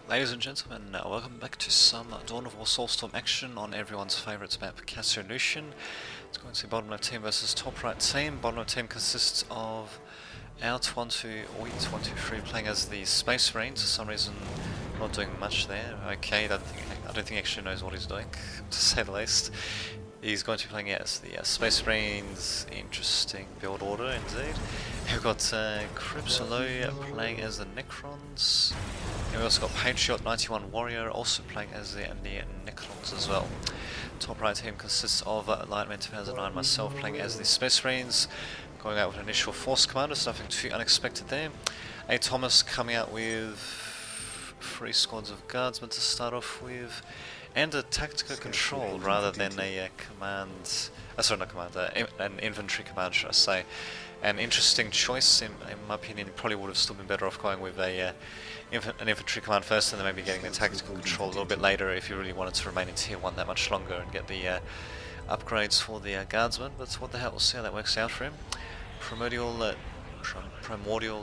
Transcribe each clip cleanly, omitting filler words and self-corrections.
Ladies and gentlemen, welcome back to some Dawn of War Soulstorm action on everyone's favourite map, Lucian. It's going to be bottom left team versus top right team. Bottom left team consists of Out 1, 2, or 1, 2, 3 playing as the Space Marines. For some reason, not doing much there. Okay, I don't think he actually knows what he's doing, to say the least. He's going to be playing as the Space Marines. Interesting build order indeed. We've got Cripsolo playing as the Necrons. And we also got Patriot 91 Warrior also playing as the Necrons as well. Top right team consists of Lightman 2009, myself playing as the Space Marines. Going out with an initial Force Commander, so nothing too unexpected there. A Thomas coming out with 3 squads of Guardsmen to start off with. And a tactical control rather than a command. Sorry, not command. An infantry command, should I say? An interesting choice, in my opinion. Probably would have still been better off going with an infantry command first, and then maybe getting the tactical control a little bit later if you really wanted to remain in tier 1 that much longer and get the upgrades for the guardsmen. But what the hell? We'll see how that works out for him. Primordial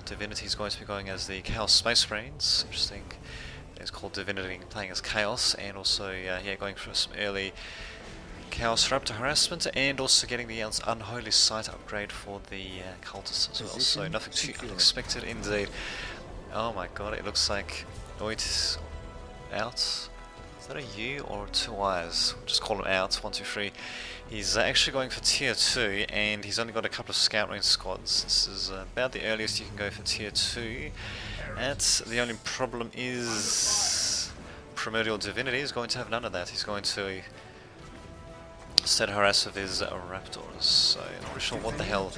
Divinity is going to be going as the Chaos Space Marines. Interesting. It's called Divinity, playing as Chaos, and also going for some early Chaos Raptor harassment, and also getting the Unholy Sight upgrade for the cultists as well. So nothing too unexpected indeed. Oh my god, it looks like Oit out. Is that a U or 2 I's? We'll just call him out. 1, 2, 3. He's actually going for tier 2, and he's only got a couple of scout range squads. This is about the earliest you can go for tier 2. The only problem is Primordial Divinity is going to have none of that. He's going to instead harass with his raptors. So I'm not really sure what the hell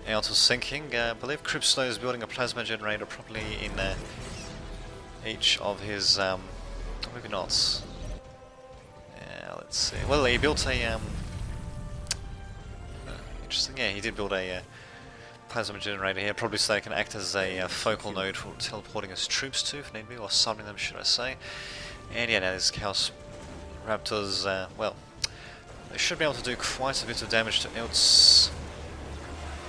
Out was thinking. I believe Cripslow is building a plasma generator properly in each of his maybe not. Let's see. Well, he built a interesting. Yeah, he did build a plasma generator here, probably so they can act as a focal node for teleporting his troops to, if need be, or summoning them, should I say. And yeah, now there's Chaos Raptors. Well, they should be able to do quite a bit of damage to Out's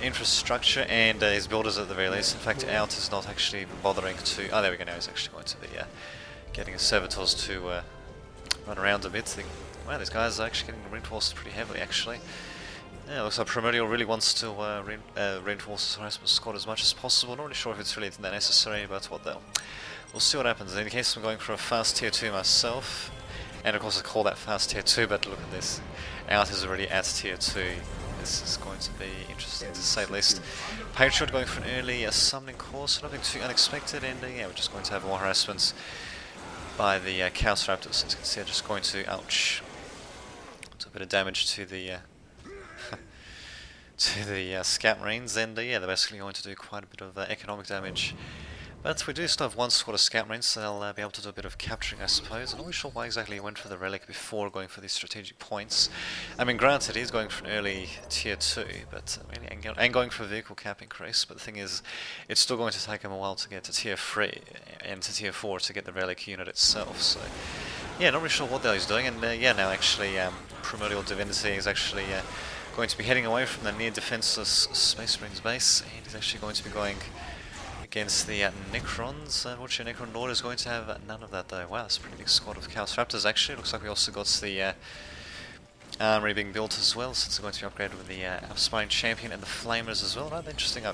infrastructure and his builders at the very least. In fact, Out is not actually even bothering to. Oh, there we go. Now he's actually going to be getting his servitors to run around a bit. Wow, these guys are actually getting reinforced pretty heavily, actually. Yeah, looks like Primordial really wants to reinforce his harassment squad as much as possible. Not really sure if it's really that necessary, but what the hell. We'll see what happens. In any case, I'm going for a fast tier 2 myself. And of course I call that fast tier 2, but look at this. Out is already at tier 2. This is going to be interesting to say the least. Patriot going for an early summoning course, nothing too unexpected, and yeah, we're just going to have more harassments by the Chaos Raptors. As you can see, they're just going to, ouch, do a bit of damage to the Scout Marines, and yeah, they're basically going to do quite a bit of economic damage. But we do still have 1 squad of Scout Marines, so they'll be able to do a bit of capturing, I suppose. I'm not really sure why exactly he went for the relic before going for these strategic points. I mean, granted, he's going for an early tier 2, but I mean, and going for a vehicle cap increase, but the thing is, it's still going to take him a while to get to tier 3 and to tier 4 to get the relic unit itself, so yeah, not really sure what the hell he's doing, and yeah, now actually Primordial Divinity is actually going to be heading away from the near defenseless Space Marines base, and he's actually going to be going against the Necrons. Unfortunately, Necron Lord is going to have none of that though. Wow, that's a pretty big squad of Chaos Raptors actually. Looks like we also got the armory being built as well, since they're going to be upgraded with the Aspiring Champion and the Flamers as well. Rather interesting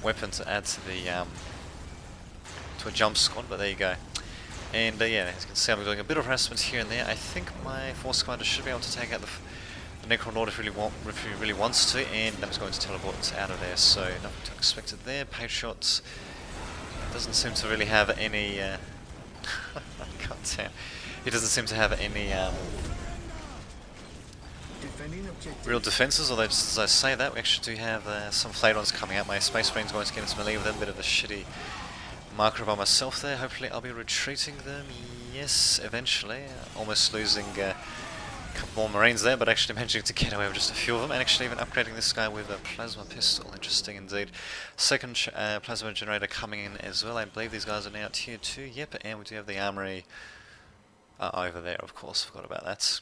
weapon to add to the to a jump squad, but there you go. And yeah, as you can see, I'm doing a bit of harassment here and there. I think my Force Commander should be able to take out the Necron Lord if he really wants to, and I'm just going to teleport out of there, so nothing too unexpected there. Patriot doesn't seem to really have any goddamn. He doesn't seem to have any real defenses, although just as I say that, we actually do have some Fladons coming out. My Space Marine's going to get into melee with them, a bit of a shitty marker by myself there. Hopefully I'll be retreating them, yes, eventually. Almost losing couple more Marines there, but actually managing to get away with just a few of them, and actually even upgrading this guy with a plasma pistol. Interesting indeed. Second plasma generator coming in as well. I believe these guys are now tier 2, yep, and we do have the armory over there, of course, forgot about that.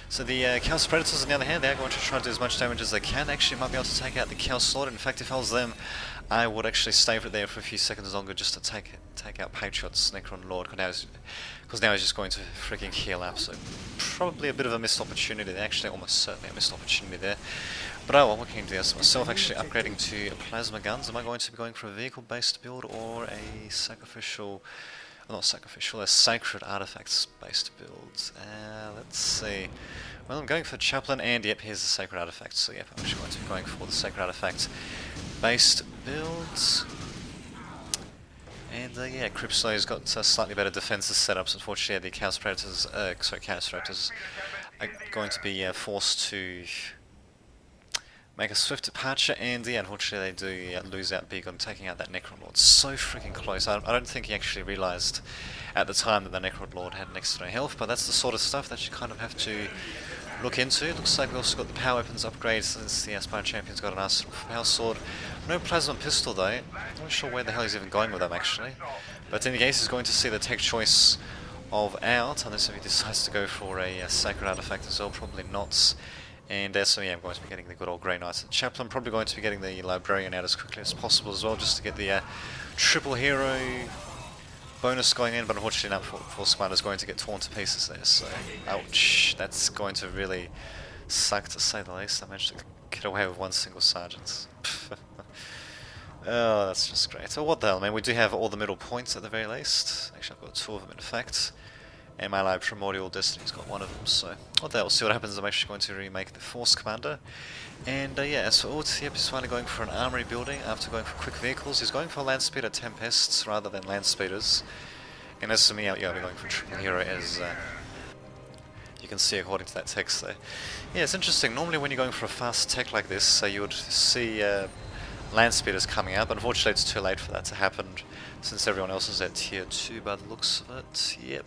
So the Chaos Predators, on the other hand, they're going to try to do as much damage as they can. Actually, might be able to take out the Chaos Slaughter. In fact, if I was them, I would actually stay there for a few seconds longer just to take out Patriot's Necron Lord, because now he's just going to freaking heal up. So probably a bit of a missed opportunity there. Actually, almost certainly a missed opportunity there. But oh well, what can you do? So myself actually upgrading to plasma guns. Am I going to be going for a vehicle-based build or a sacrificial? Not sacrificial, a sacred artifacts-based build. Let's see. Well, I'm going for Chaplain, and yep, here's the sacred artifact. So yep, I'm actually going to be going for the sacred artifact-based builds. And yeah, Cryptslow's got slightly better defensive setups. Unfortunately, the Chaos Predators, Chaos Raptors are going to be forced to make a swift departure, and yeah, unfortunately they do lose out big on taking out that Necron Lord. So freaking close. I don't think he actually realised at the time that the Necron Lord had next to no health, but that's the sort of stuff that you kind of have to look into. Looks like we also got the power weapons upgrade since the Aspire Champion's got an Arsenal Power Sword. No Plasma Pistol though. I'm not sure where the hell he's even going with them actually. But in the case he's going to see the tech choice of out, unless if he decides to go for a Sacred Artifact as well, probably not. And so yeah, I'm going to be getting the good old Grey Knights and Chaplain. Probably going to be getting the Librarian out as quickly as possible as well, just to get the triple hero bonus going in. But unfortunately, that Force Commander is going to get torn to pieces there. So ouch, that's going to really suck to say the least. I managed to get away with one single sergeant. Oh, that's just great. So what the hell? I mean, we do have all the middle points at the very least. Actually, I've got 2 of them in fact. And my Live Primordial Destiny's got 1 of them, so what the hell, we'll see what happens. I'm actually going to remake the Force Commander. And yeah, as for Ult, yep, he's finally going for an armory building after going for quick vehicles. He's going for Land Speeder Tempests rather than Land Speeders. And as for me, yeah, I'll be going for Triple Hero as you can see according to that text there. Yeah, it's interesting. Normally when you're going for a fast tech like this, you would see Land Speeders coming out, but unfortunately it's too late for that to happen since everyone else is at tier 2 by the looks of it. Yep.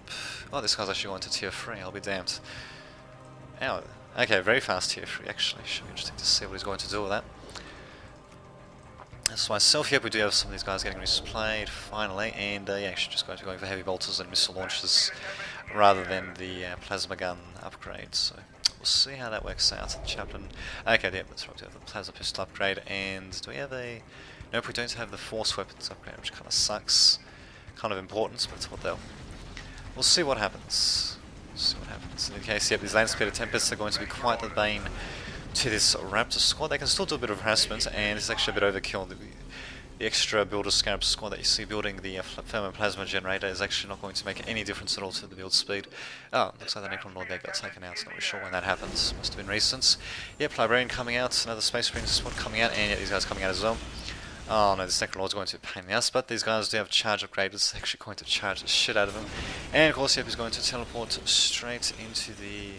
Oh, this guy's actually going to tier 3, I'll be damned. Ow. Okay, very fast tier 3 actually. Should be interesting to see what he's going to do with that. As for myself, yep, we do have some of these guys getting replayed finally, and yeah, actually just going to be going for heavy bolters and missile launchers rather than the plasma gun upgrade, so we'll see how that works out. Chaplain. Okay, yep, that's right, we have the plasma pistol upgrade, and do we have a... Nope, we don't have the force weapons upgrade, which kind of sucks. Kind of important, but what the hell. We'll see what happens. In any case, yep, these Land Speeder Tempests are going to be quite the bane to this Raptor squad. They can still do a bit of harassment, and it's actually a bit overkill. The extra Builder Scarab squad that you see building the Thermoplasma Generator is actually not going to make any difference at all to the build speed. Oh, looks like the Necron Lord there got taken out. Not really sure when that happens. Must have been recent. Yep, Librarian coming out, another Space Marine squad coming out, and yeah, these guys coming out as well. Oh no, this Necron Lord's going to be a pain in the ass, but these guys do have charge upgraders, actually going to charge the shit out of them. And of course, yep, he's going to teleport straight into the...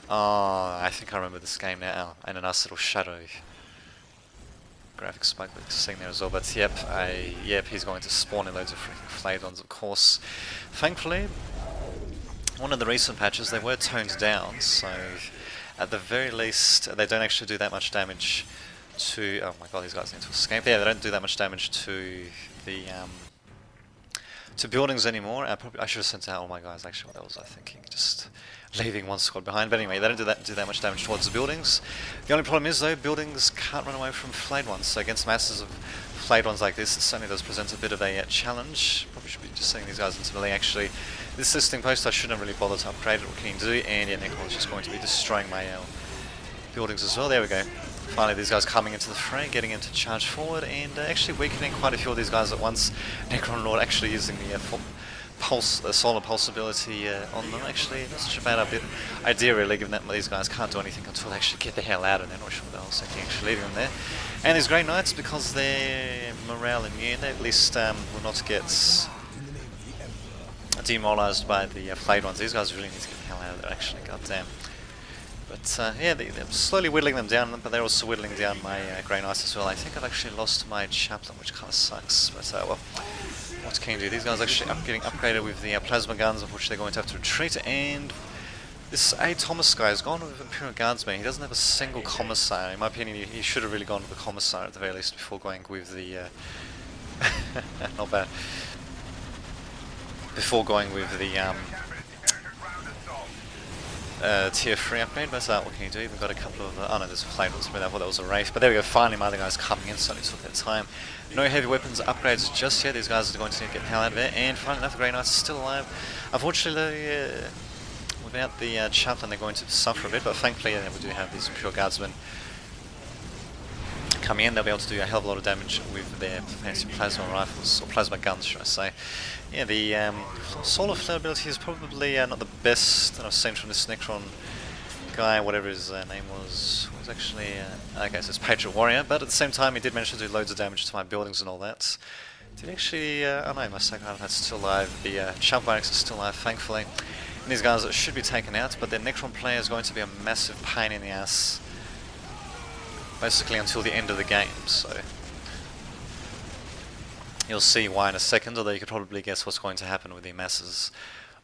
Oh, I think I remember this game now, and a nice little shadow graphic spike we're seeing there as well, but yep, he's going to spawn in loads of freaking flayed ones, of course. Thankfully, one of the recent patches, they were toned down, so at the very least, they don't actually do that much damage to... Oh my god, these guys need to escape. Yeah, they don't do that much damage to the... to buildings anymore. I should have sent out all my guys, actually, what was I thinking? Just leaving one squad behind. But anyway, they don't do that much damage towards the buildings. The only problem is, though, buildings can't run away from flayed ones. So against masses of flayed ones like this, it certainly does present a bit of a challenge. Probably should be just sending these guys into melee, actually. This listing post, I shouldn't really bother to upgrade it. What can you do? And yeah, Necron is just going to be destroying my buildings as well. There we go. Finally, these guys coming into the fray, getting him to charge forward, and actually weakening quite a few of these guys at once. Necron Lord actually using the solar pulse ability on them. Actually, not such a bad idea really, given that these guys can't do anything until they actually get the hell out, and they're not sure what else they can actually leaving them there. And these Grey Knights, because they're morale immune, they at least will not get demoralized by the flayed ones. These guys really need to get the hell out of there, actually, goddamn. But yeah, they're slowly whittling them down, but they're also whittling down my Grey Knights as well. I think I've actually lost my Chaplain, which kind of sucks, but well, what can you do? These guys are actually getting upgraded with the plasma guns, unfortunately they're going to have to retreat, and this A. Thomas guy has gone with Imperial Guardsman. He doesn't have a single Commissar. In my opinion, he should have really gone with the Commissar at the very least before going with the... not bad. Before going with the tier 3 upgrade, but what can you do? We've got a couple of... oh no, there's a flame, I thought that was a wraith. But there we go, finally my other guys coming in, so it took their time. No heavy weapons upgrades just yet, these guys are going to need to get the hell out of there. And finally enough, the Grey Knights are still alive. Unfortunately, without the chaplain they're going to suffer a bit, but thankfully we do have these Imperial Guardsmen coming in. They'll be able to do a hell of a lot of damage with their fancy plasma rifles, or plasma guns should I say. Yeah, the solar flare ability is probably not the best that I've seen from this Necron guy, whatever his name was. Was actually okay, so it's Patriot Warrior, but at the same time he did manage to do loads of damage to my buildings and all that. Did actually, oh no, my second item that's still alive. The Chump Barracks is still alive, thankfully. And these guys should be taken out, but their Necron player is going to be a massive pain in the ass, basically until the end of the game, so you'll see why in a second, although you could probably guess what's going to happen with the masses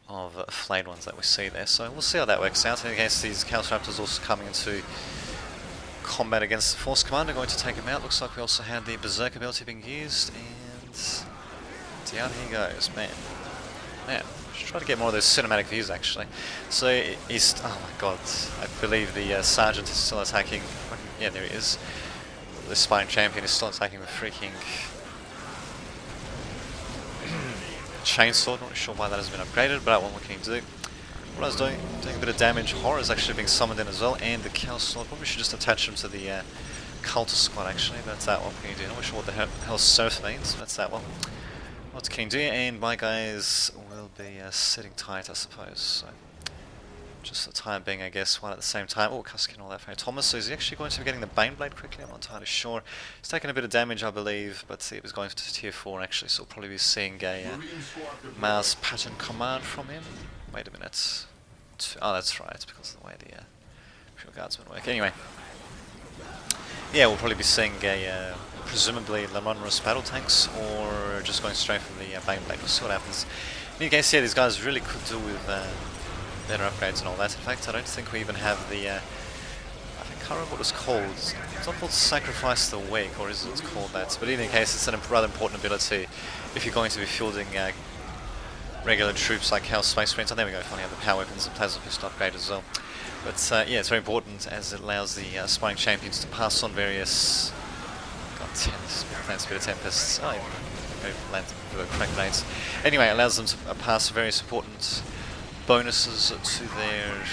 of flayed ones that we see there. So we'll see how that works out. In case these Chaos Raptors also coming into combat against the Force Commander, going to take him out. Looks like we also had the Berserk ability being used, and down he goes, man. Man, should try to get more of those cinematic views actually. So he's, oh my god, I believe the Sergeant is still attacking. Yeah, there he is. The Spine Champion is still attacking the freaking Chainsword. Not sure why that has been upgraded, but what can you do? What I was doing a bit of damage. Horror is actually being summoned in as well, and the Chaos Sword. Probably should just attach him to the Cultist squad actually, but that's that one. What can you do? I'm not sure what the hell Surf means, but that's that one. What can you do? And my guys will be sitting tight, I suppose. So just the time being, I guess, one at the same time. Oh, Cuskin and all that for Thomas. So is he actually going to be getting the Baneblade quickly? I'm not entirely sure. He's taking a bit of damage, I believe, but see, it was going to tier 4 actually, so we'll probably be seeing a Mars pattern command from him. Wait a minute. Oh, that's right, because of the way the Imperial Guardsmen work. Anyway. Yeah, we'll probably be seeing a presumably Lamronrus battle tanks, or just going straight for the Baneblade. We'll see what happens. In any case, yeah, these guys really could do with better upgrades and all that. In fact, I don't think we even have the, I can't remember what it's called. It's not called Sacrifice the Weak, or is it called that? But in any case, it's a rather important ability if you're going to be fielding regular troops like Chaos Space Marines. Oh, there we go, finally have the power weapons and plasma pistol upgrade as well. But yeah, it's very important as it allows the Spine Champions to pass on various... God, Lance Spirit Tempests. Oh, Lance Crack Grenades. Anyway, it allows them to pass various important bonuses to their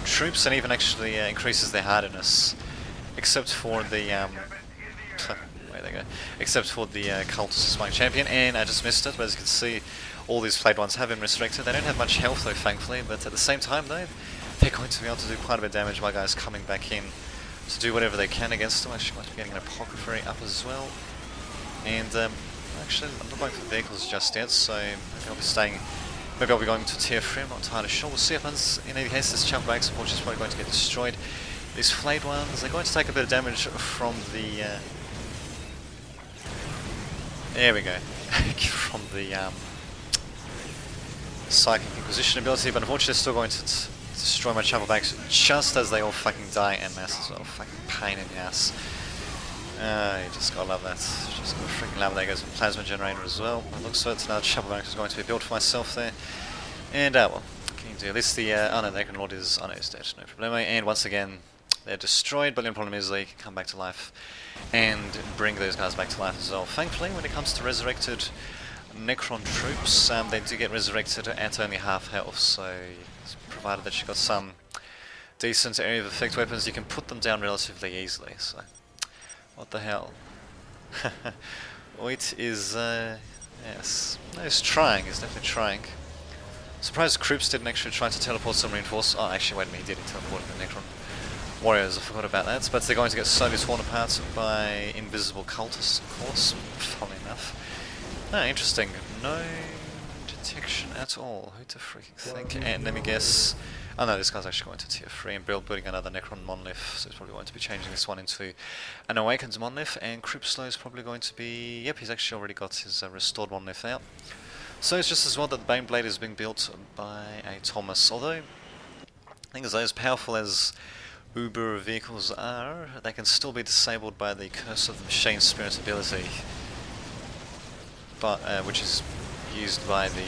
troops, and even actually increases their hardiness, except for the where they go, except for the Cultist Spine Champion. And I just missed it, but as you can see, all these flayed ones have been resurrected. They don't have much health though, thankfully, but at the same time though, they're going to be able to do quite a bit of damage. My guys coming back in to do whatever they can against them. Actually, might be getting an Apothecary up as well. And actually, I'm not going for vehicles just yet, so maybe I'll be staying. Maybe I'll be going to tier 3, I'm not entirely sure. We'll see what happens. In any case, this Chump Barracks unfortunately is probably going to get destroyed. These flayed ones, they're going to take a bit of damage from the... there we go. From the Psychic Inquisition ability, but unfortunately they're still going to destroy my Chump Barracks just as they all fucking die en masse as well. Fucking pain in the ass. You just gotta love that. Just gotta freaking love that. There goes a plasma generator as well. It looks so it's now Chump Barracks is going to be built for myself there. And well, can you do at least the oh no, the Necron Lord is he's dead, no problem. And once again, they're destroyed, but the problem is they can come back to life and bring those guys back to life as well. Thankfully, when it comes to resurrected Necron troops, they do get resurrected at only half health, so provided that you've got some decent area of effect weapons, you can put them down relatively easily. So what the hell? Wait is yes, no, he's trying. He's definitely trying. Surprised Krups didn't actually try to teleport some reinforcements. Oh, actually, wait a minute, he did teleport the Necron Warriors. I forgot about that. But they're going to get slowly torn apart by invisible cultists, of course. Funny enough. No, interesting. No detection at all. Who to freaking think? And let me guess. Oh no, this guy's actually going to tier 3 and building another Necron Monolith, so he's probably going to be changing this one into an Awakened Monolith, and Cryptslow is probably going to be... Yep, he's actually already got his Restored Monolith out. So it's just as well that the Baneblade is being built by a Thomas, although I think as powerful as Uber vehicles are, they can still be disabled by the Curse of the Machine Spirit ability, but which is used by the...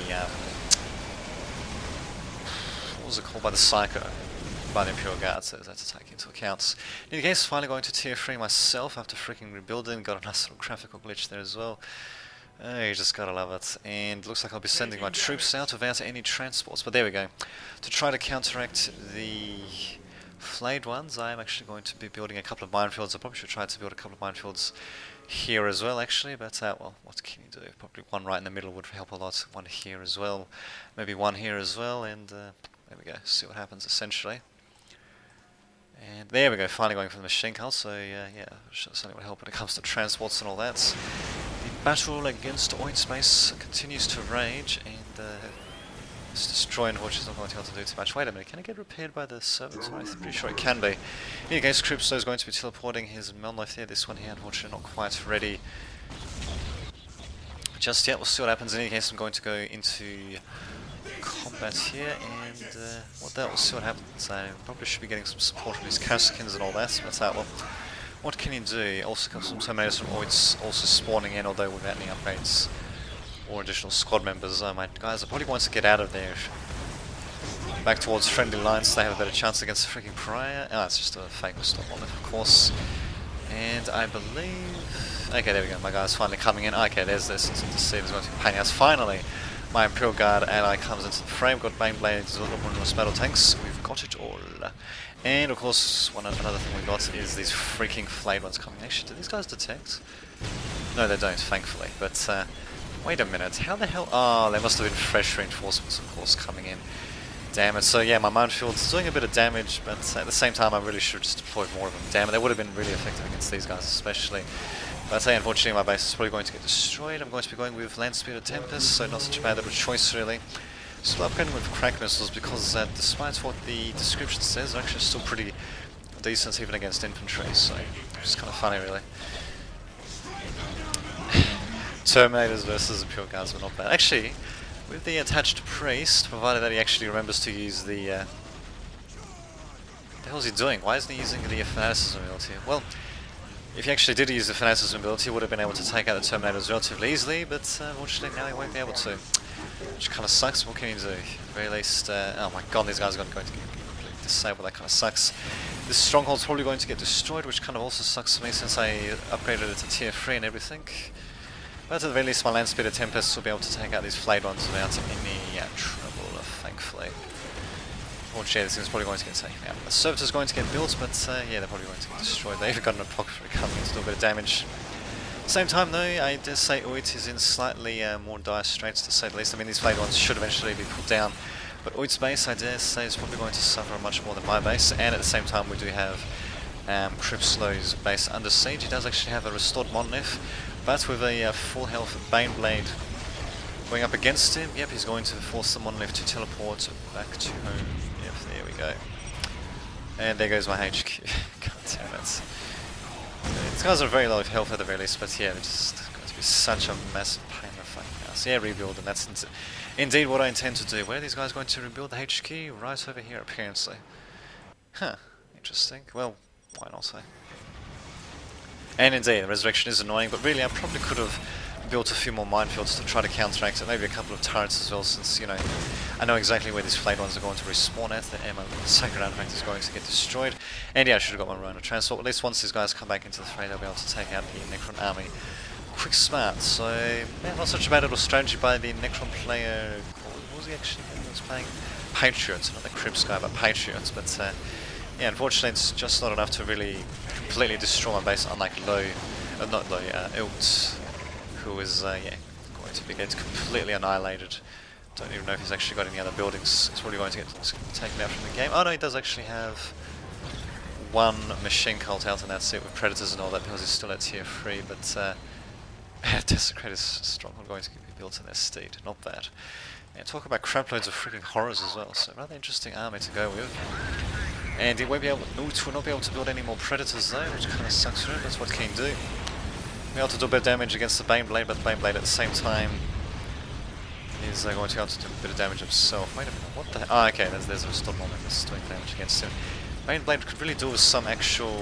what was it called, by the Psycho, by the Imperial Guard, so that's to take into account. In any case, finally going to tier 3 myself after freaking rebuilding, got a nice little graphical glitch there as well. You just gotta love it. And looks like I'll be sending my troops out without any transports, but there we go. To try to counteract the flayed ones, I am actually going to be building a couple of minefields. I probably should try to build a couple of minefields here as well, actually, but well, what can you do? Probably one right in the middle would help a lot, one here as well, maybe one here as well, and there we go, see what happens essentially. And there we go, finally going for the machine cult, so yeah, certainly would help when it comes to transports and all that. The battle against Oid Space continues to rage, and this destroy, unfortunately, is not going to be able to do too much. Wait a minute, can it get repaired by the servants? I'm pretty sure it can be. In any case, Crypto is going to be teleporting his Melknife there. This one here, unfortunately, not quite ready just yet. We'll see what happens. In any case, I'm going to go into combat here, and we'll see what happens. I probably should be getting some support from these Kasakins and all that, but well, what can you do? Also got some Terminators from Oids also spawning in, although without any upgrades or additional squad members. My guys are probably going to get out of there back towards friendly lines so they have a better chance against the freaking Pariah. It's just a fake stop on it, of course. And I believe... Okay, there we go, my guy's finally coming in. Okay, there's this. It's going to be painting us. Finally, my Imperial Guard ally comes into the frame. Got Baneblades, Luminous Metal Tanks. We've got it all. And of course, another thing we got is these freaking flayed ones coming. Actually, do these guys detect? No, they don't, thankfully. But wait a minute, how the hell? Oh, there must have been fresh reinforcements, of course, coming in. Damn it. So yeah, my minefield's doing a bit of damage, but at the same time, I really should have just deployed more of them. Damn it, they would have been really effective against these guys, especially. But unfortunately, my base is probably going to get destroyed. I'm going to be going with Land Speeder Tempest, so not such a bad little choice, really. Still upgrading with crack missiles because despite what the description says, they're actually still pretty decent even against infantry, so it's kind of funny, really. Terminators versus Imperial Guards were not bad. Actually, with the attached priest, provided that he actually remembers to use the... what the hell is he doing? Why isn't he using the fanaticism ability? Well, if he actually did use the fanaticism ability, he would have been able to take out the Terminators relatively easily, but unfortunately now he won't be able to. Which kind of sucks. What can you do? At the very least, oh my god, these guys are going to get completely disabled. That kind of sucks. This stronghold's probably going to get destroyed, which kind of also sucks for me since I upgraded it to tier 3 and everything. But at the very least, my Land Speeder Tempests will be able to take out these flayed ones without any trouble, thankfully. Unfortunately, this thing's probably going to get taken out. The servitor's going to get built, but yeah, they're probably going to get destroyed. They even got an apothecary coming in to do a bit of damage. Same time though, I dare say Oid is in slightly more dire straits, to say the least. I mean, these flayed ones should eventually be put down, but Oid's base, I dare say, is probably going to suffer much more than my base, and at the same time we do have Cripslow's base under siege. He does actually have a restored Monolith, but with a full health Baneblade going up against him, yep, he's going to force the Monolith to teleport back to home. Yep, there we go. And there goes my HQ. God damn it. These guys are very low health at the very least, but yeah, they're just going to be such a massive pain in the fucking ass. Yeah, rebuild, and that's indeed what I intend to do. Where are these guys going to rebuild the HQ? Right over here, apparently. Huh, interesting. Well, why not, eh? And indeed, the resurrection is annoying, but really I probably could have built a few more minefields to try to counteract it, maybe a couple of turrets as well, since, you know, I know exactly where these flayed ones are going to respawn at. The Sacred Artifact is going to get destroyed, and yeah, I should have got my Rhino transport. At least once these guys come back into the fray, they'll be able to take out the Necron army quick smart. So, yeah, not such a bad little strategy by the Necron player. What was he actually playing? Patriots, not the Crips guy, but Patriots. But yeah, unfortunately, it's just not enough to really completely destroy my base, unlike Ilt, who is yeah, going to get completely annihilated. Don't even know if he's actually got any other buildings. He's probably going to get taken out from the game. Oh no, he does actually have one machine cult out, and that's it, with predators and all that, because he's still at tier 3. But Desecrator's stronghold going to be built in their steed. Not bad. And talk about craploads of freaking horrors as well. So rather interesting army to go with. And he won't be able. Oot will not be able to build any more predators though, which kind of sucks for him. That's what King do. Be able to do a bit of damage against the Baneblade, but the Baneblade at the same time is going to be able to do a bit of damage himself. Wait a minute, what the hell? Oh, okay, there's a restored Monolith that's doing damage against him. Baneblade could really do with some actual...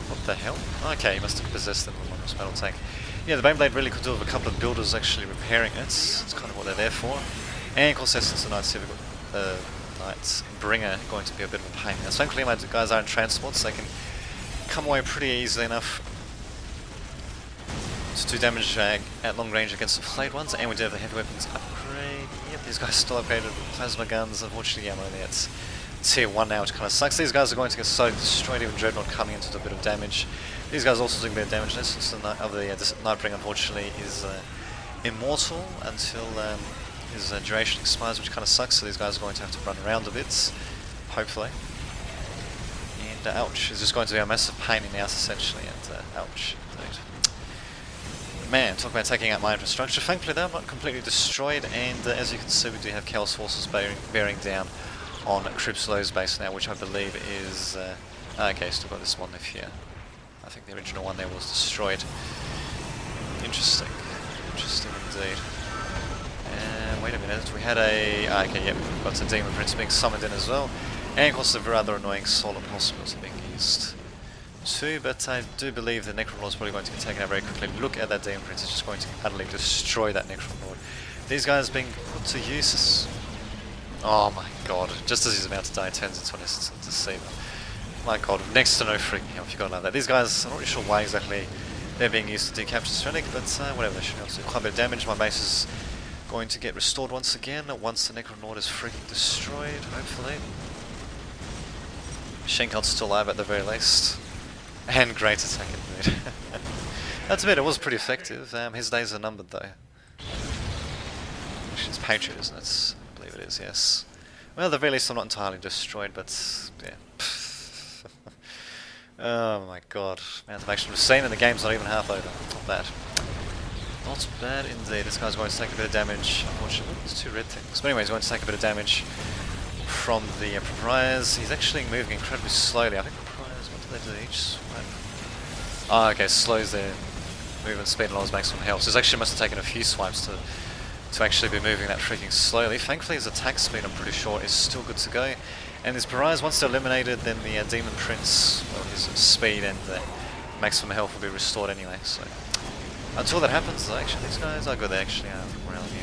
What the hell? Okay, he must have possessed them with one battle tank. Yeah, the Baneblade really could do with a couple of builders actually repairing it. It's kind of what they're there for. And of course, Essence of Night Civic Knight Bringer going to be a bit of a pain. Now, thankfully my guys are in transport, so they can come away pretty easily enough to do damage at long range against the flayed ones, and we do have the heavy weapons upgrade. Yep, these guys still upgraded with plasma guns. Unfortunately, I'm only at tier 1 now, which kind of sucks. These guys are going to get so destroyed, even Dreadnought coming into a bit of damage. These guys also doing a bit of damage. This the Nightbringer, unfortunately, is immortal until his duration expires, which kind of sucks, so these guys are going to have to run around a bit, hopefully. And ouch, it's just going to be a massive pain in the ass, essentially, and ouch. Man, talk about taking out my infrastructure. Thankfully they're not completely destroyed, and as you can see we do have Chaos Forces bearing down on Cripslow's base now, which I believe is... okay, still got this one left here. I think the original one there was destroyed. Interesting. Interesting indeed. Wait a minute, we had a... okay, yep, we've got a Demon Prince being summoned in as well. And of course the rather annoying Solar Possibles are being used too, but I do believe the Necron Lord is probably going to get taken out very quickly. Look at that Demon Prince, it's just going to utterly destroy that Necron Lord. These guys being put to use. Oh my god, just as he's about to die, it turns into an Deceiver. My god, next to no freaking help, you got like that. These guys, I'm not really sure why exactly they're being used to decapture Strenic, but whatever, they should be able to do quite a bit of damage. My base is going to get restored once again, once the Necron Lord is freaking destroyed, hopefully. Shenkart's still alive at the very least. And great attack indeed. That's a bit, it was pretty effective. His days are numbered though. Actually it's Patriot, isn't it? I believe it is, yes. Well, at the very least I'm not entirely destroyed, but yeah. Oh my god. Amount of action we've seen and the game's not even half over. Not bad. Not bad indeed. This guy's going to take a bit of damage, unfortunately. There's 2 red things. But anyway, he's going to take a bit of damage from the Proprietors. He's actually moving incredibly slowly. I think Proprietors, what do they do each swipe? Oh, okay, slows their movement speed and lowers maximum health. So he's actually must have taken a few swipes to actually be moving that freaking slowly. Thankfully his attack speed, I'm pretty sure, is still good to go. And his Proprietors, once they're eliminated, then the Demon Prince, well, his speed and maximum health will be restored anyway, so... Until that happens though, actually, these guys are good, they actually are around here.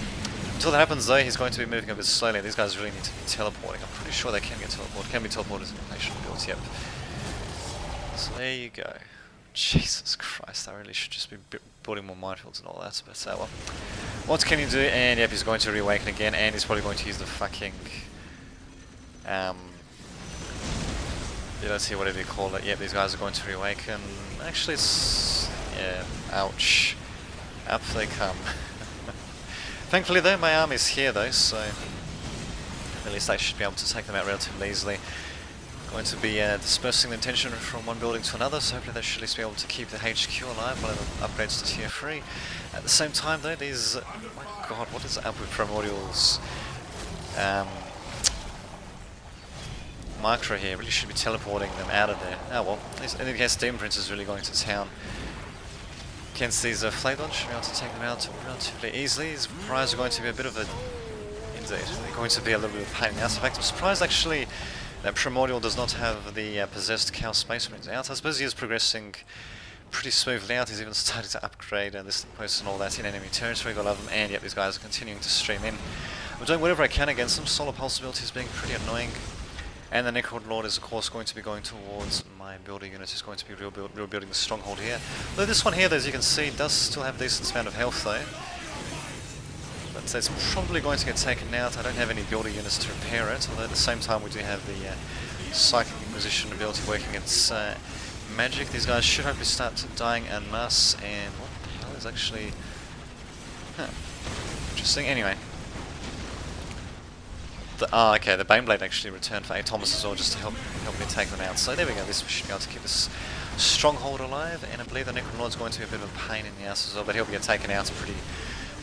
Until that happens though, he's going to be moving a bit slowly. These guys really need to be teleporting. I'm pretty sure they can get teleported. Can be teleported in the patient builds, yep. So there you go. Jesus Christ, I really should just be building more minefields and all that, but well. What can you do? And yep, he's going to reawaken again, and he's probably going to use the fucking... let's see, whatever you call it. Yep, these guys are going to reawaken. Actually, it's... yeah, ouch. Up they come. Thankfully though, my army's here though, so at least I should be able to take them out relatively easily. Going to be dispersing the attention from one building to another, so hopefully they should at least be able to keep the HQ alive while it upgrades to tier 3. At the same time though, these... oh my god, what is up with Primordials? Micro here really should be teleporting them out of there. Oh well, in any case, Demon Prince is really going to town. Against these Flayed ones, should be able to take them out relatively easily. These Proprietors are going to be a bit of a... indeed, they're going to be a little bit of a pain in the ass. In fact, I'm surprised actually that Primordial does not have the possessed Chaos Space Marines out. I suppose he is progressing pretty smoothly out. He's even started to upgrade this post and all that in enemy territory. Got love them, and yet these guys are continuing to stream in. I'm doing whatever I can against them. Solar Pulse ability is being pretty annoying. And the Necron Lord is of course going to be going towards my builder unit, who's going to be rebuilding the stronghold here. Though this one here, as you can see, does still have a decent amount of health though. But it's probably going to get taken out. I don't have any builder units to repair it, although at the same time we do have the Psychic Inquisition ability working its magic. These guys should hopefully start dying en masse, and what the hell is actually... huh. Interesting. Anyway. Okay, the Baneblade actually returned for Thomas as well, just to help me take them out. So there we go, this should be able to keep this stronghold alive, and I believe the Necron Lord's going to be a bit of a pain in the ass as well, but he'll get taken out pretty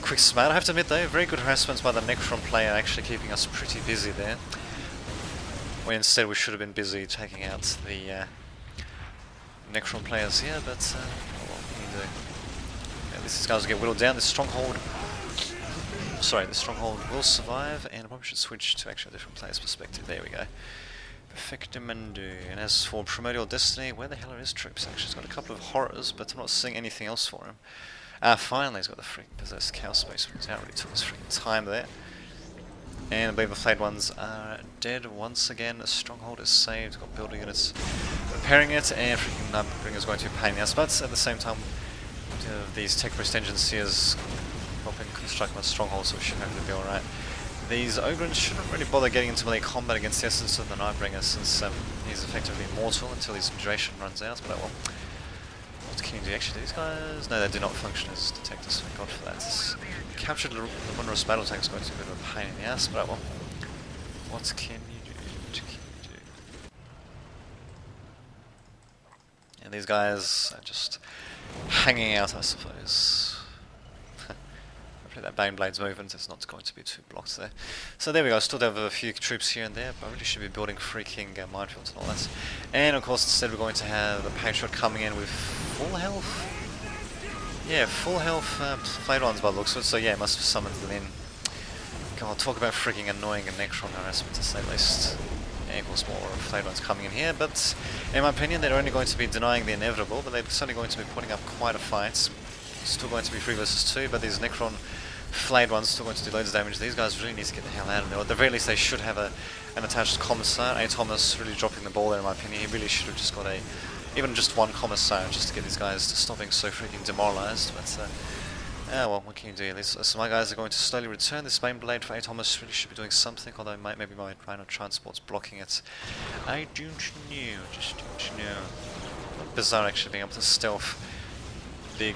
quick smart. I have to admit though, very good harassments by the Necron player, actually keeping us pretty busy there. When instead we should have been busy taking out the Necron players here, but well, what can you do? At least these guys will get whittled down. This stronghold... sorry, the stronghold will survive, and I probably should switch to actually a different player's perspective. There we go. Perfectamundo. And as for Primordial Destiny, where the hell are his troops actually? He's got a couple of horrors, but I'm not seeing anything else for him. Finally he's got the freaking possessed Chaos Space Marines. That really took his freaking time there. And I believe the flayed ones are dead once again. A stronghold is saved, got builder units repairing it, and freaking Nightbringer is going to be a pain in the ass. But at the same time, these tech burst engines here is helping construct my stronghold, so we should hopefully be alright. These Ogrins shouldn't really bother getting into melee combat against the essence of the Nightbringer, since he's effectively immortal until his duration runs out. But well, what can you do? Actually, these guys? No, they do not function as detectors, thank God for that. This captured the Wondrous Battle Tank is going to be a bit of a pain in the ass, but well, what can you do? What can you do? And these guys are just hanging out, I suppose. Hopefully that Baneblade's movement is not going to be too blocked there. So there we go, still have a few troops here and there, but I really should be building freaking minefields and all that. And of course instead we're going to have the Patriot coming in with full health. Yeah, full health flayed ones by the looks of it, so yeah, must have summoned them in. God, talk about freaking annoying and Necron harassment to say the least. And of course more flayed ones coming in here, but in my opinion they're only going to be denying the inevitable, but they're certainly going to be putting up quite a fight. Still going to be 3 versus 2, but these Necron flayed ones still going to do loads of damage. These guys really need to get the hell out of there. At the very least they should have an attached commissar. A. Thomas really dropping the ball there in my opinion. He really should have just got even just one commissar just to get these guys to stop being so freaking demoralized. But well, what can you do? So my guys are going to slowly return. This main blade for A. Thomas really should be doing something, although maybe my Rhino transport's blocking it. I don't know, just don't know. Bizarre actually being able to stealth big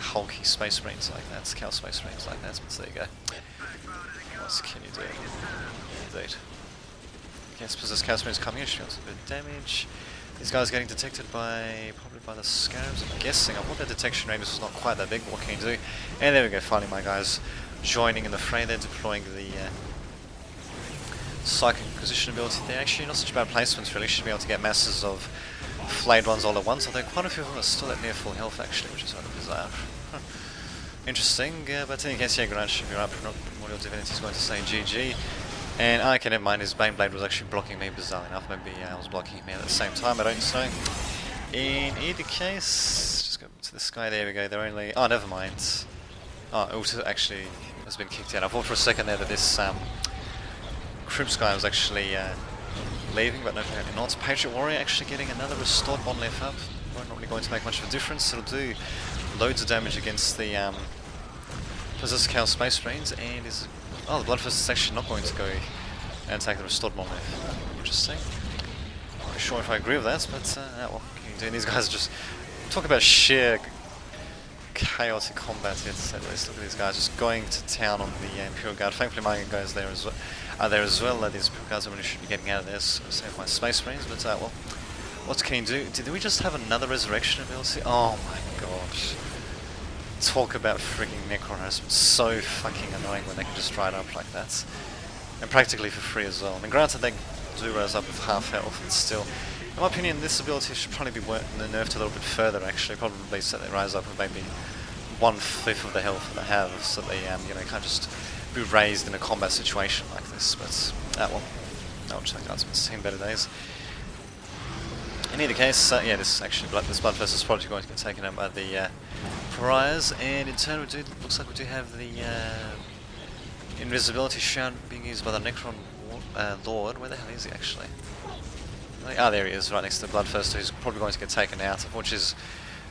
hulky space marines like that, scout space marines like that, but there you go. What can you do? Indeed. Okay, I suppose the scout marines coming in, she got a bit of damage. These guys getting detected probably by the scarabs, I'm guessing. I thought their detection radius was not quite that big, what can you do? And there we go, finally my guys joining in the fray there, deploying the Psychic Inquisition ability there. Actually not such bad placements really, should be able to get masses of flayed ones all at once, although quite a few of them are still at near full health actually, which is rather bizarre. Interesting, but in any case, yeah, Grant should be right. Primordial Divinity is going to say GG. And okay, never mind, his Baneblade was actually blocking me, bizarre enough. Maybe I was blocking him at the same time, I don't know. In either case, just go to this guy, there we go, they're only... Oh, never mind. Oh, Ulta actually has been kicked out. I thought for a second there that this Crips guy was actually leaving, but no, apparently not. Patriot Warrior actually getting another restored monolith up. Not really going to make much of a difference. It'll do loads of damage against the Possessed Chaos Space Marines, and is... Oh, the Bloodfist is actually not going to go and take the restored monolith. Interesting. Not really sure if I agree with that, but well, can you do? These guys just talk about sheer chaotic combat here, to say the least. Look at these guys just going to town on the Imperial Guard. Thankfully my guys there as well. These Imperial Guards really should be getting out of there, so save my Space Marines, but well, what can you do? Did we just have another resurrection ability? Oh my gosh. Talk about freaking Necron harassment. So fucking annoying when they can just ride up like that. And practically for free as well. I mean, granted they do rise up with half health, but still. In my opinion, this ability should probably be nerfed a little bit further actually. Probably so they rise up with maybe 1/5 of the health that they have, so they you know, can't just be raised in a combat situation like this. But well, I'll check out some better days. In either case, yeah, this Bloodfist is probably going to get taken out by the Pariahs, and in turn looks like we do have the Invisibility Shroud being used by the Necron Lord. Where the hell is he actually? Ah, there he is, right next to the Bloodfist, who's probably going to get taken out, which his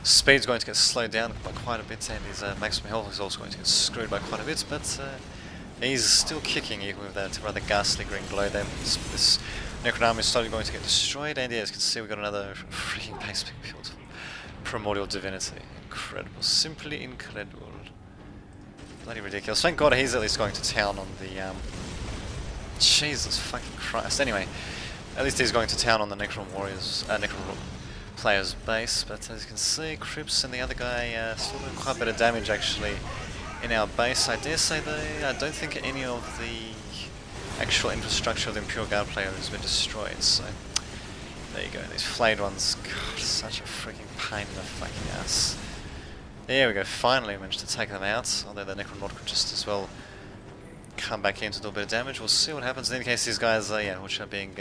speed's going to get slowed down by quite a bit, and his maximum health is also going to get screwed by quite a bit, but he's still kicking even with that rather ghastly green glow there. This Necron army is slowly going to get destroyed, and yeah, as you can see, we've got another freaking base being built. Primordial Divinity. Incredible. Simply incredible. Bloody ridiculous. Thank God he's at least going to town on the, Jesus fucking Christ. Anyway, at least he's going to town on the Necron Warriors, Necron player's base, but as you can see, Crips and the other guy still doing quite a bit of damage actually in our base. I dare say though, I don't think any of the actual infrastructure of the Imperial Guard player has been destroyed, so there you go, these flayed ones, God, such a freaking pain in the fucking ass. There we go, finally we managed to take them out, although the Necron Lord could just as well come back in to do a bit of damage. We'll see what happens. In any case, these guys yeah, which are being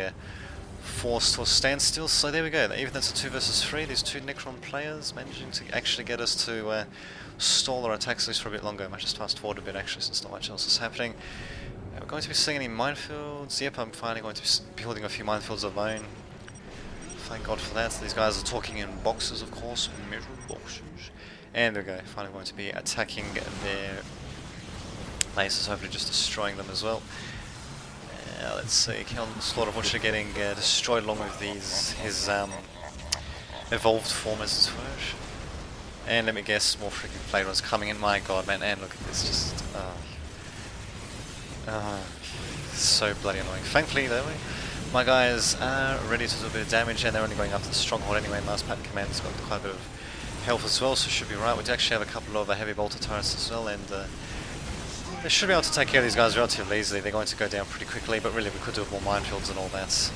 forced to a standstill, so there we go, even that's a 2 versus 3, these two Necron players managing to actually get us to stall our attacks at least for a bit longer. I might just fast forward a bit actually, since not much else is happening. We're going to be seeing any minefields. Yep, I'm finally going to be building a few minefields of my own. Thank God for that. These guys are talking in boxes, of course, metal boxes. And there we go, finally going to be attacking their bases, hopefully just destroying them as well. Let's see, Slaughter Butcher getting destroyed along with his evolved form as it were. And let me guess, more freaking Blade Runners coming in. My God, man, and look at this, just so bloody annoying. Thankfully though, my guys are ready to do a bit of damage, and they're only going after the stronghold anyway. Mouse Pattern Command's got quite a bit of health as well, so should be right. We do actually have a couple of heavy bolter turrets as well, and they should be able to take care of these guys relatively easily. They're going to go down pretty quickly, but really we could do with more minefields and all that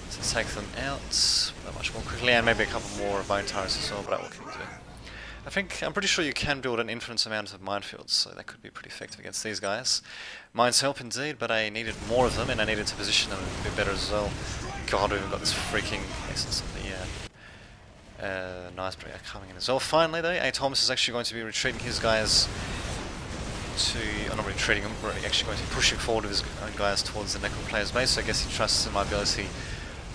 to take them out much more quickly, and maybe a couple more bone turrets as well, but what can you do? I'm pretty sure you can build an infinite amount of minefields, so that could be pretty effective against these guys. Mines help indeed, but I needed more of them, and I needed to position them a bit better as well. God, we've even got this freaking essence of the nice player coming in as well. Finally though, Thomas is actually going to be retreating his guys to, not retreating them, but actually going to be pushing forward with his own guys towards the Necron player's base, so I guess he trusts in my ability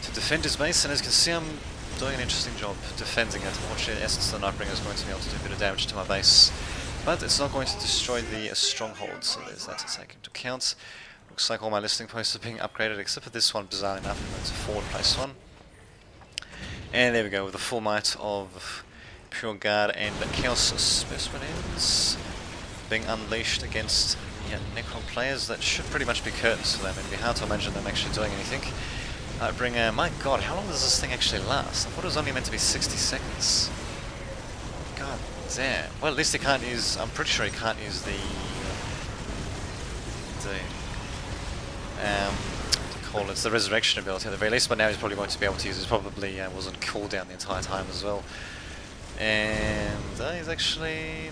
to defend his base, and as you can see I'm doing an interesting job defending it. Unfortunately, Essence of the Nightbringer is going to be able to do a bit of damage to my base, but it's not going to destroy the stronghold, so there's that to take into account. Looks like all my listing posts are being upgraded, except for this one, bizarrely enough. I'm going to forward place one. And there we go, with the full might of Pure Guard and Chaos Specimens being unleashed against the Necron players. That should pretty much be curtains for them. It'd be hard to imagine them actually doing anything. My God, how long does this thing actually last? I thought it was only meant to be 60 seconds. God damn. Well, at least he can't use, I'm pretty sure he can't use the it's the resurrection ability at the very least, but now he's probably going to be able to use it. Probably was on cooldown the entire time as well. And he's actually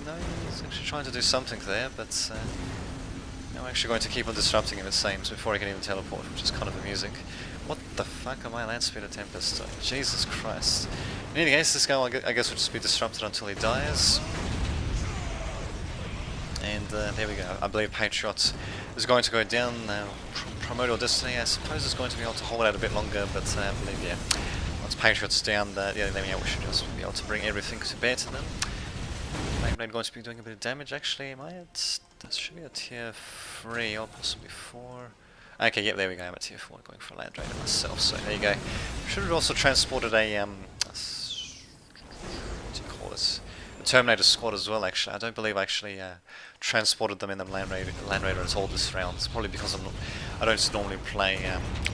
trying to do something there, but I'm actually going to keep on disrupting him, it seems, before he can even teleport, which is kind of amusing. What the fuck am I, Land Speeder Tempest? Jesus Christ. In any case, this guy I guess will just be disrupted until he dies. And there we go. I believe Patriot is going to go down now. Primordial Destiny, I suppose, is going to be able to hold out a bit longer, but I believe, yeah, once Patriot's down, then we should just be able to bring everything to bear to them. Mayblade going to be doing a bit of damage, actually. Am I at... That should be a tier 3 or possibly 4. Okay, yep, there we go. I'm at tier 4 going for Land Raider myself, so there you go. Should have also transported a, what do you call this? Terminator squad as well, actually. I don't believe I actually transported them in the Land Raider at all this round. It's probably because I don't normally play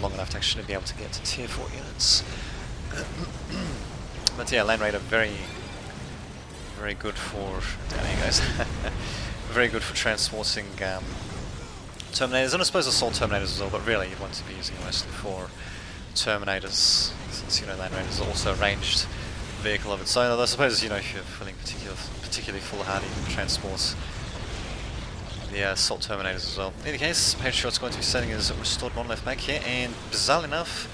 long enough to actually be able to get to tier 4 units. But yeah, Land Raider very good for... There he goes. Very good for transporting Terminators, and I suppose Assault Terminators as well, but really you'd want to be using it mostly for Terminators, since, Land Raider is also a ranged vehicle of its own. Although I suppose, if you're feeling particularly foolhardy, you can transport the Assault Terminators as well. In any case, Patriot's going to be setting his restored monolith back here, and bizarrely enough,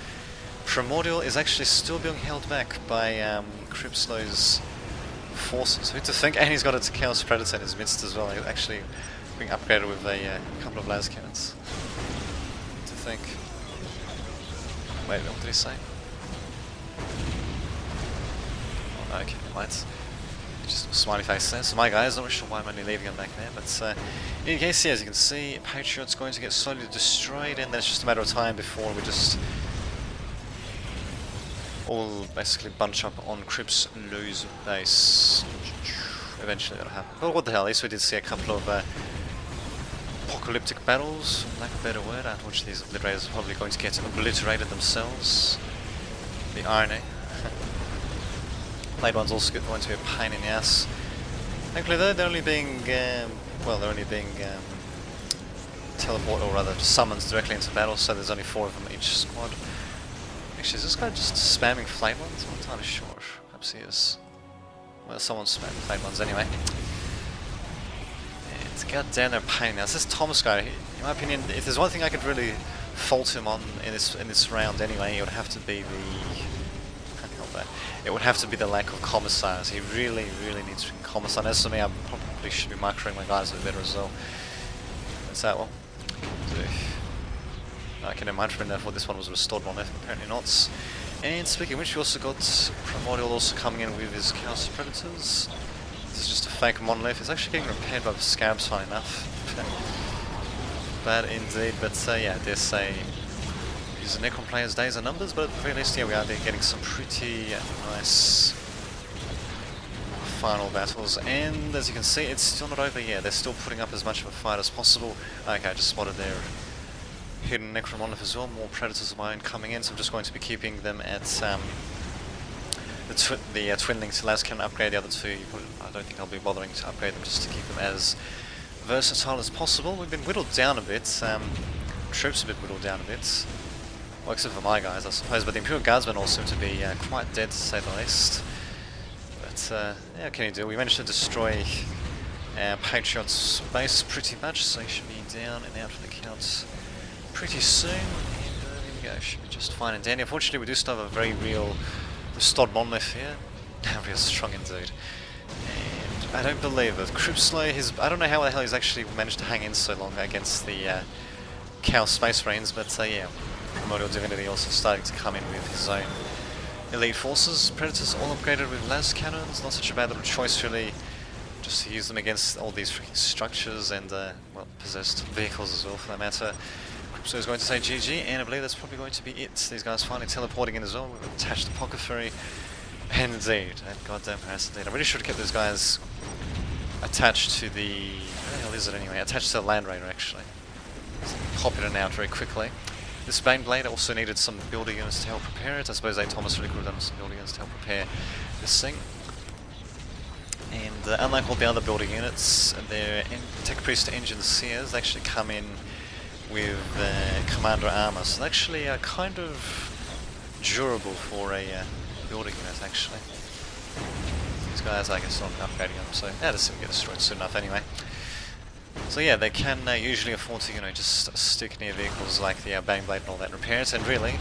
Primordial is actually still being held back by Cripslow's forces. Who to think? And he's got its Chaos Predator in his midst as well, actually being upgraded with a couple of las cannons. To think. Wait, what did he say? Oh, okay, right. Just a smiley face there. So my guys, not really sure why I'm only leaving him back there, but in any case, yeah, as you can see, Patriot's going to get slowly destroyed, and then it's just a matter of time before we just all basically bunch up on Crips lose base. Eventually that'll happen. But what the hell, at least we did see a couple of apocalyptic battles, for lack of a better word. Unfortunately, these obliterators are probably going to get obliterated themselves. The irony. Blade One's also going to be a pain in the ass. Thankfully though, they're only being, teleported, or rather summoned directly into battle, so there's only 4 of them each squad. Actually, is this guy just spamming Flame Ones? I'm not entirely sure. Perhaps he is. Well, someone's spamming Flame Ones anyway. It's goddamn they're a pain in the ass. This Thomas guy, in my opinion, if there's one thing I could really fault him on in this round anyway, it would have to be the lack of commissars. He really needs to commissar. As for me, I probably should be microing my guys a bit better as well. What's that one? Okay, never mind, I thought this one was a restored monolith, apparently not. And speaking of which, we also got Primordial also coming in with his Chaos Predators. This is just a fake monolith. It's actually getting repaired by the Scarabs, funny enough. Bad indeed, but yeah, I dare say using Necron players' days are numbers, but at the very least, yeah, we are getting some pretty nice final battles. And as you can see, it's still not over yet. They're still putting up as much of a fight as possible. Okay, I just spotted their hidden Necron monolith as well. More Predators of mine coming in, so I'm just going to be keeping them at the Twin Link till can upgrade the other two. I don't think I'll be bothering to upgrade them, just to keep them as versatile as possible. We've been whittled down a bit. Troops have been whittled down a bit. Well, except for my guys, I suppose. But the Imperial Guardsmen all seem to be quite dead, to say the least. But yeah, what can you do? We managed to destroy Patriot's base pretty much, so he should be down and out for the count pretty soon. And there we go, should be just fine and dandy. Unfortunately, we do still have a very real restored monolith here. Real strong indeed. And I don't believe it. Cryptslayer, I don't know how the hell he's actually managed to hang in so long against the Chaos Space Marines, but yeah, Primordial Divinity also starting to come in with his own elite forces. Predators all upgraded with las cannons. Not such a bad little choice really, just to use them against all these freaking structures and well, possessed vehicles as well for that matter. So he's going to say GG, and I believe that's probably going to be it. These guys finally teleporting in as well. We've attached the Pocket Fury, and indeed, and goddamn harass indeed. I really should have kept those guys attached to the... where the hell is it anyway? Attached to the Land Raider actually. Pop in and out very quickly. This Baneblade also needed some builder units to help prepare it. I suppose A. Thomas really could have done some builder units to help prepare this thing. And unlike all the other builder units, their Tech Priest Engine Seers actually come in with Commander Armor, so they're actually kind of durable for a building unit actually. These guys, I guess, not upgrading them, so yeah, this will get destroyed soon enough anyway. So yeah, they can usually afford to, you know, just stick near vehicles like the Baneblade and all that and repair it, and really,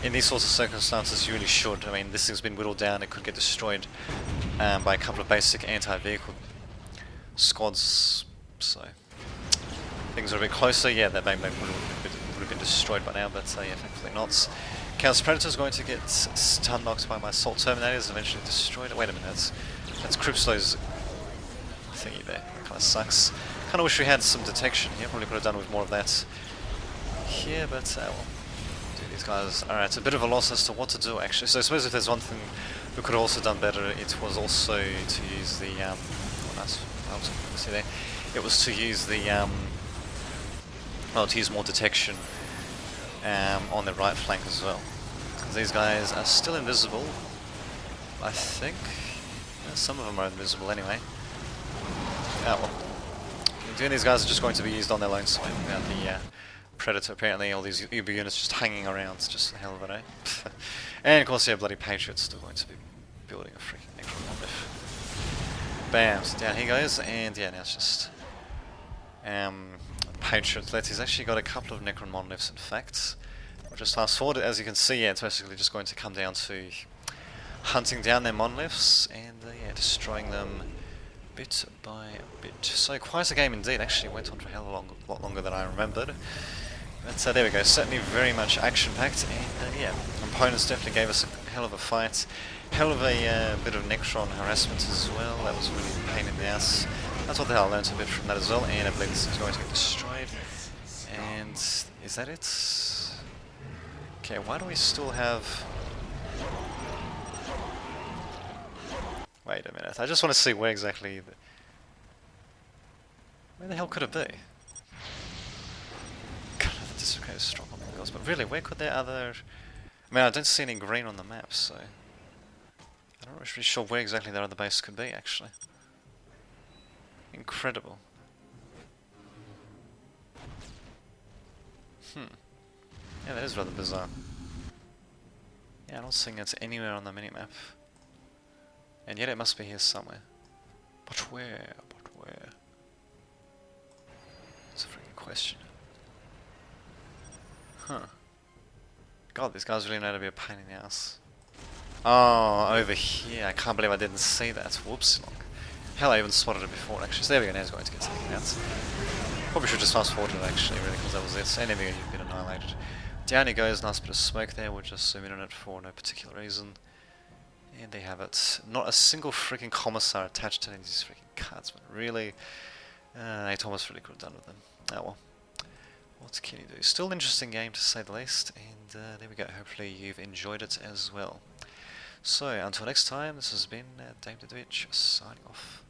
in these sorts of circumstances, you really should. I mean, this thing's been whittled down, it could get destroyed by a couple of basic anti-vehicle squads, so... things are a bit closer. Yeah, that Baneblade would have been destroyed by now, but yeah, thankfully not. Chaos Predator's going to get stun knocked by my Assault Terminators, eventually destroyed. Wait a minute, that's Cryptslow's thingy there. That kind of sucks. Kind of wish we had some detection here. Probably could have done with more of that here, but well, these guys. Alright, it's a bit of a loss as to what to do actually. So I suppose if there's one thing we could have also done better, it was also to use the oh, nice. I was going to see there. It was to use the well, to use more detection on the right flank as well. Because these guys are still invisible, I think. Yeah, some of them are invisible anyway. Oh well. These guys are just going to be used on their lonesome without the Predator. Apparently all these Uber units just hanging around. It's just the hell of it, eh? And of course, yeah, bloody Patriot's still going to be building a freaking Necron monolith. Bam, so down he goes, and yeah, now it's just... Patriot. He's actually got a couple of Necron monoliths in fact. We'll just fast forward. As you can see, yeah, it's basically just going to come down to hunting down their monoliths and yeah, destroying them bit by bit. So quite a game indeed. Actually went on for a hell of a lot longer than I remembered. But there we go. Certainly very much action-packed, and yeah, opponents definitely gave us a hell of a fight. Hell of a bit of Necron harassment as well. That was really a pain in the ass. That's what the hell I learned a bit from that as well, and I believe this is going to get destroyed. And is that it? Okay, why do we still have... Wait a minute, I just want to see where exactly... Where the hell could it be? God, the dislocator is strong on my gods, but really, where could there other... I mean, I don't see any green on the map, so... I'm not really sure where exactly their other base could be, actually. Incredible. Yeah, that is rather bizarre. Yeah, I'm not seeing it anywhere on the minimap. And yet it must be here somewhere. But where? But where? It's a freaking question. Huh. God, these guys really know how to be a pain in the ass. Oh, over here. I can't believe I didn't see that. Whoops. Hell, I even spotted it before, actually. So there we go, now it's going to get taken out. Probably should just fast forward it, actually, really, because that was it. Enemy, you've been annihilated. Down he goes, nice bit of smoke there, we'll just zoom in on it for no particular reason. And there you have it. Not a single freaking commissar attached to any of these freaking cards, but really, Thomas really could have done with them. Oh well. What can you do? Still an interesting game to say the least, and there we go. Hopefully you've enjoyed it as well. So, until next time, this has been Dave Dadovich signing off.